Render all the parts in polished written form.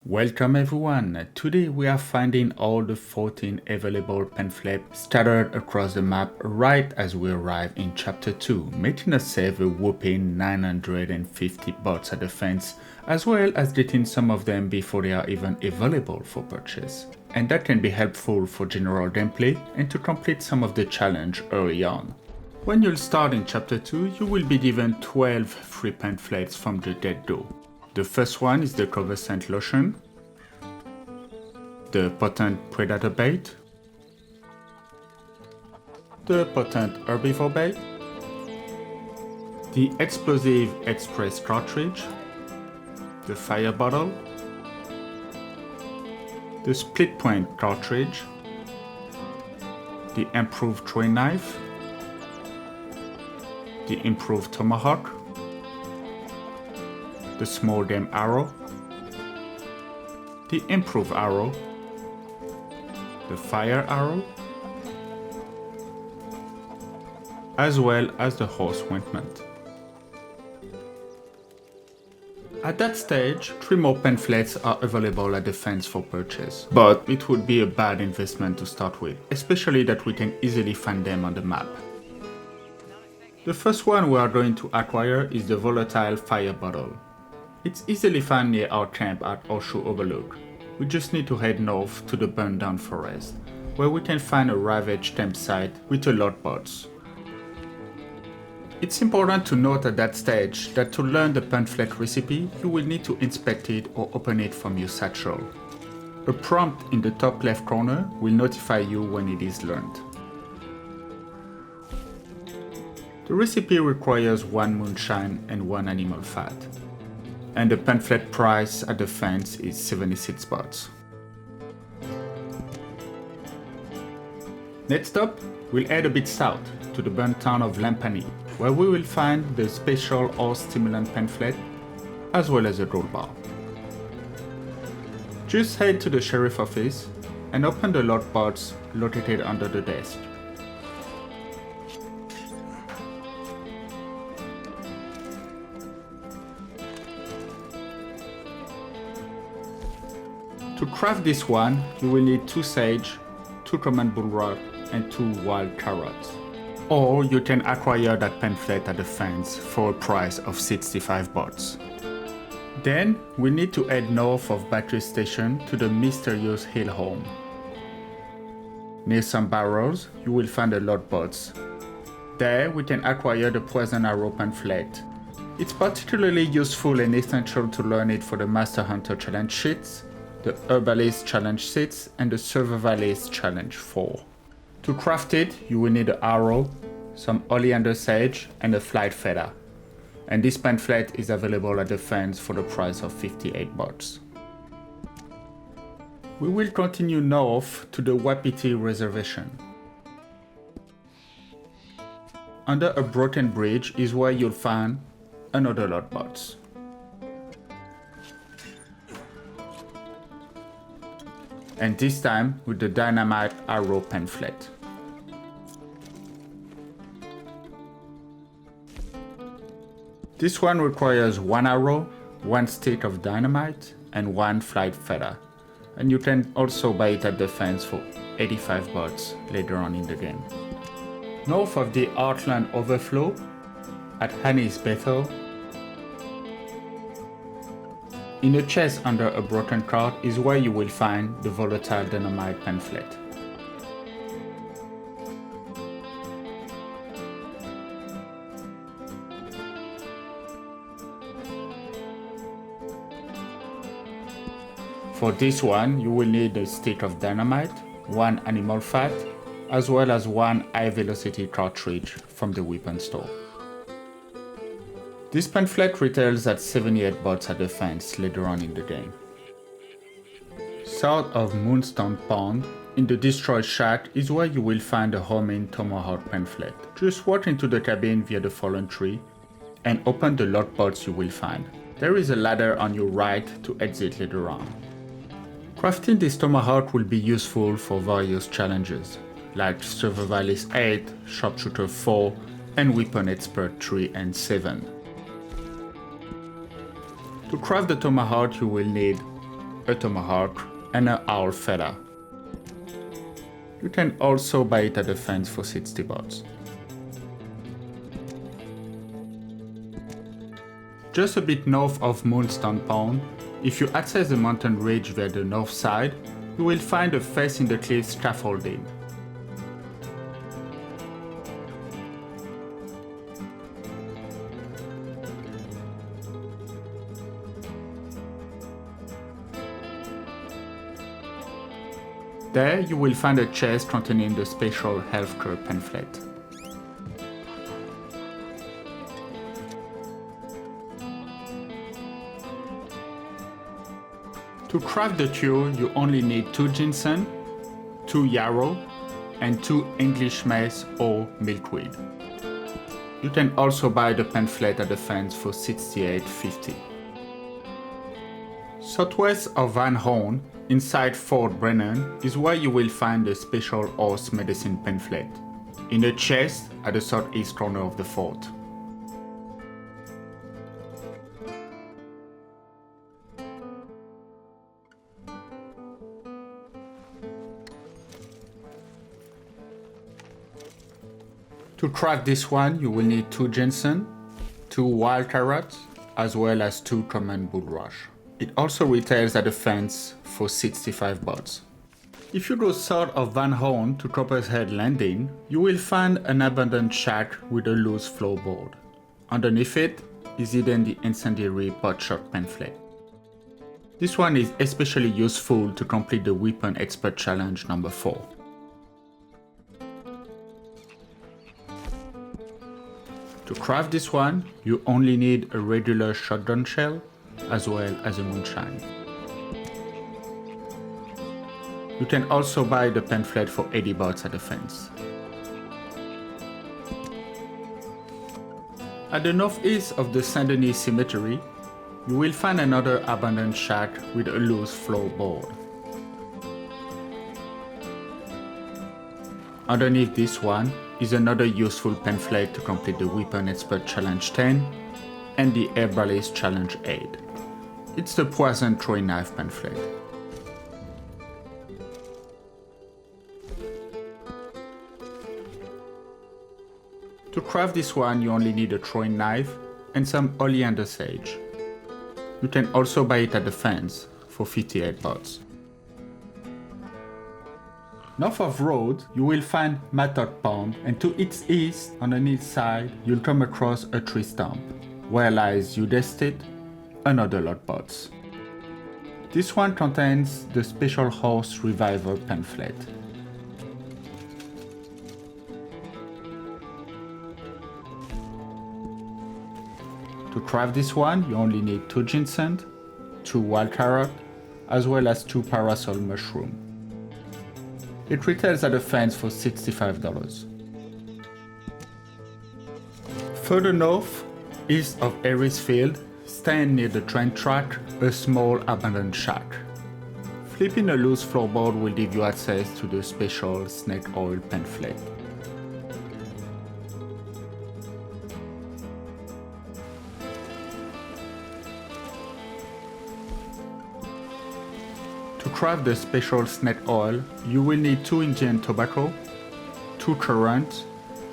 Welcome everyone, today we are finding all the 14 available pamphlets scattered across the map right as we arrive in chapter 2, making us save a whopping 950 bots at the fence, as well as getting some of them before they are even available for purchase. And that can be helpful for general gameplay and to complete some of the challenge early on. When you'll start in chapter 2, you will be given 12 free pamphlets from the get-go. The first one is the Cover Scent Lotion, the Potent Predator Bait, the Potent Herbivore Bait, the Explosive Express Cartridge, the Fire Bottle, the Split Point Cartridge, the Improved Throwing Knife, the Improved Tomahawk, the Small Game Arrow, the Improved Arrow, the Fire Arrow, as well as the Horse Ointment. At that stage, 3 more pamphlets are available at the fence for purchase, but it would be a bad investment to start with, especially that we can easily find them on the map. The first one we are going to acquire is the Volatile Fire Bottle. It's easily found near our camp at Horseshoe Overlook. We just need to head north to the burned down forest, where we can find a ravaged campsite with a lot of bots. It's important to note at that stage that to learn the pamphlet recipe, you will need to inspect it or open it from your satchel. A prompt in the top left corner will notify you when it is learned. The recipe requires 1 moonshine and 1 animal fat, and the pamphlet price at the fence is 76 bots. Next up, we'll head a bit south to the burnt town of Lampani, where we will find the special horse stimulant pamphlet, as well as a gold bar. Just head to the sheriff office and open the lot box located under the desk. To craft this one, you will need 2 sage, 2 common bullrock, and 2 wild carrots. Or you can acquire that pamphlet at the fence for a price of 65 bots. Then we need to head north of Battery Station to the mysterious hill home. Near some barrels, you will find a lot bots. There we can acquire the Poison Arrow pamphlet. It's particularly useful and essential to learn it for the Master Hunter Challenge sheets, the Herbalist Challenge 6 and the Survivalist Challenge 4. To craft it, you will need an arrow, some oleander sage and a flight feather. And this pamphlet is available at the fence for the price of 58 bots. We will continue north to the Wapiti Reservation. Under a broken bridge is where you'll find another lot bots. And this time with the Dynamite Arrow pamphlet. This one requires 1 arrow, 1 stick of dynamite, and 1 flight feather. And you can also buy it at the fence for 85 bots later on in the game. North of the Heartland Overflow, at Hanny's Bethel, in a chest under a broken cart is where you will find the Volatile Dynamite pamphlet. For this one, you will need a stick of dynamite, 1 animal fat, as well as 1 high velocity cartridge from the weapon store. This pamphlet retails at 78 bots at the fence later on in the game. South of Moonstone Pond, in the destroyed shack is where you will find the homing Tomahawk pamphlet. Just walk into the cabin via the fallen tree and open the lot bots you will find. There is a ladder on your right to exit later on. Crafting this Tomahawk will be useful for various challenges, like Survivalist 8, Sharpshooter 4, and Weapon Expert 3 and 7. To craft the Tomahawk, you will need a Tomahawk, and an owl feather. You can also buy it at the fence for 60 bucks. Just a bit north of Moonstone Pond, if you access the mountain ridge via the north side, you will find a face in the cliff scaffolding. There you will find a chest containing the special healthcare pamphlet. To craft the cure, you only need 2 ginseng, 2 yarrow, and 2 English mace or milkweed. You can also buy the pamphlet at the fence for $68.50. Southwest of Van Horn, inside Fort Brennan, is where you will find the special horse medicine pamphlet, in a chest at the southeast corner of the fort. To craft this one, you will need 2 ginseng, 2 wild carrots, as well as 2 common bulrush. It also retails at the fence for 65 bucks. If you go south of Van Horn to Copper's Head Landing, you will find an abandoned shack with a loose floorboard. Underneath it is hidden the Incendiary Buckshot pamphlet. This one is especially useful to complete the Weapon Expert Challenge number 4. To craft this one, you only need a regular shotgun shell as well as a moonshine. You can also buy the pamphlet for 80 bucks at the fence. At the northeast of the Saint Denis Cemetery, you will find another abandoned shack with a loose floorboard. Underneath this one is another useful pamphlet to complete the Weapon Expert Challenge 10 and the Herbalist Challenge 8. It's the Poison Throwing Knife pamphlet. To craft this one, you only need a throwing knife and some oleander sage. You can also buy it at the fence for 58 bucks. North of road, you will find Mattock Pond, and to its east, on the east side, you'll come across a tree stump, where lies, you guessed it, another lot box. This one contains the special horse reviver pamphlet. To craft this one, you only need 2 ginseng, 2 wild carrot, as well as 2 parasol mushroom. It retails at the fence for $65. Further north, east of Harris Field, stand near the train track a small abandoned shack. Flipping a loose floorboard will give you access to the special snake oil pamphlet. To craft the special snake oil, you will need 2 Indian tobacco, 2 currants,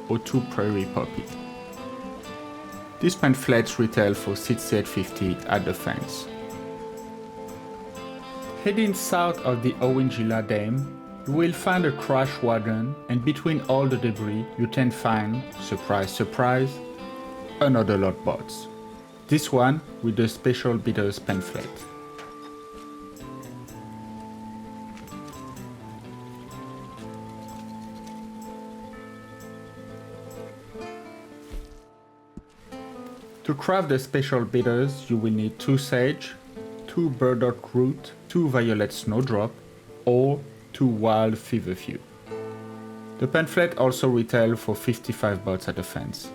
or 2 prairie poppy. These pamphlets retail for $68.50 at the fence. Heading south of the Owingilla Dam, you will find a crash wagon, and between all the debris you can find, surprise surprise, another lot box. This one with the special bitters pamphlet. To craft the special bitters, you will need 2 sage, 2 burdock root, 2 violet snowdrop, or 2 wild feverfew. The pamphlet also retails for 55 bucks at the fence.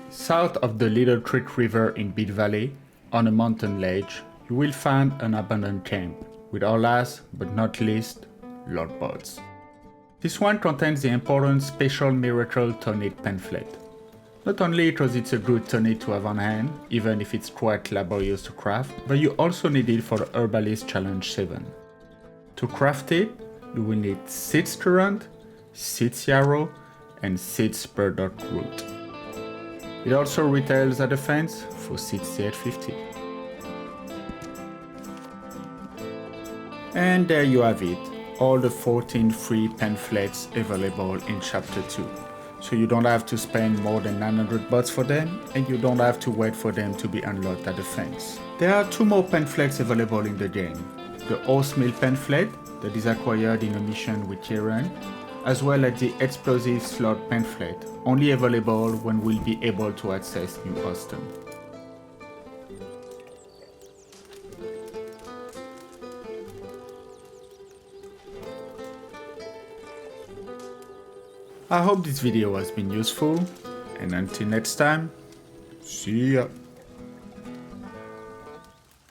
South of the Little Creek River in Beat Valley, on a mountain ledge, you will find an abandoned camp, with our last but not least, lot box. This one contains the important Special Miracle Tonic pamphlet. Not only because it's a good tonic to have on hand, even if it's quite laborious to craft, but you also need it for the Herbalist Challenge 7. To craft it, you will need seeds currant, seeds yarrow, and seeds burdock root. It also retails at the fence for $68.50. And there you have it, all the 14 free pamphlets available in Chapter 2. So you don't have to spend more than 900 bucks for them, and you don't have to wait for them to be unlocked at the fence. There are 2 more pamphlets available in the game. The Horsemeal pamphlet that is acquired in a mission with Tyrion, as well as the Explosive Slug pamphlet, only available when we'll be able to access New Austin. I hope this video has been useful, and until next time, see ya!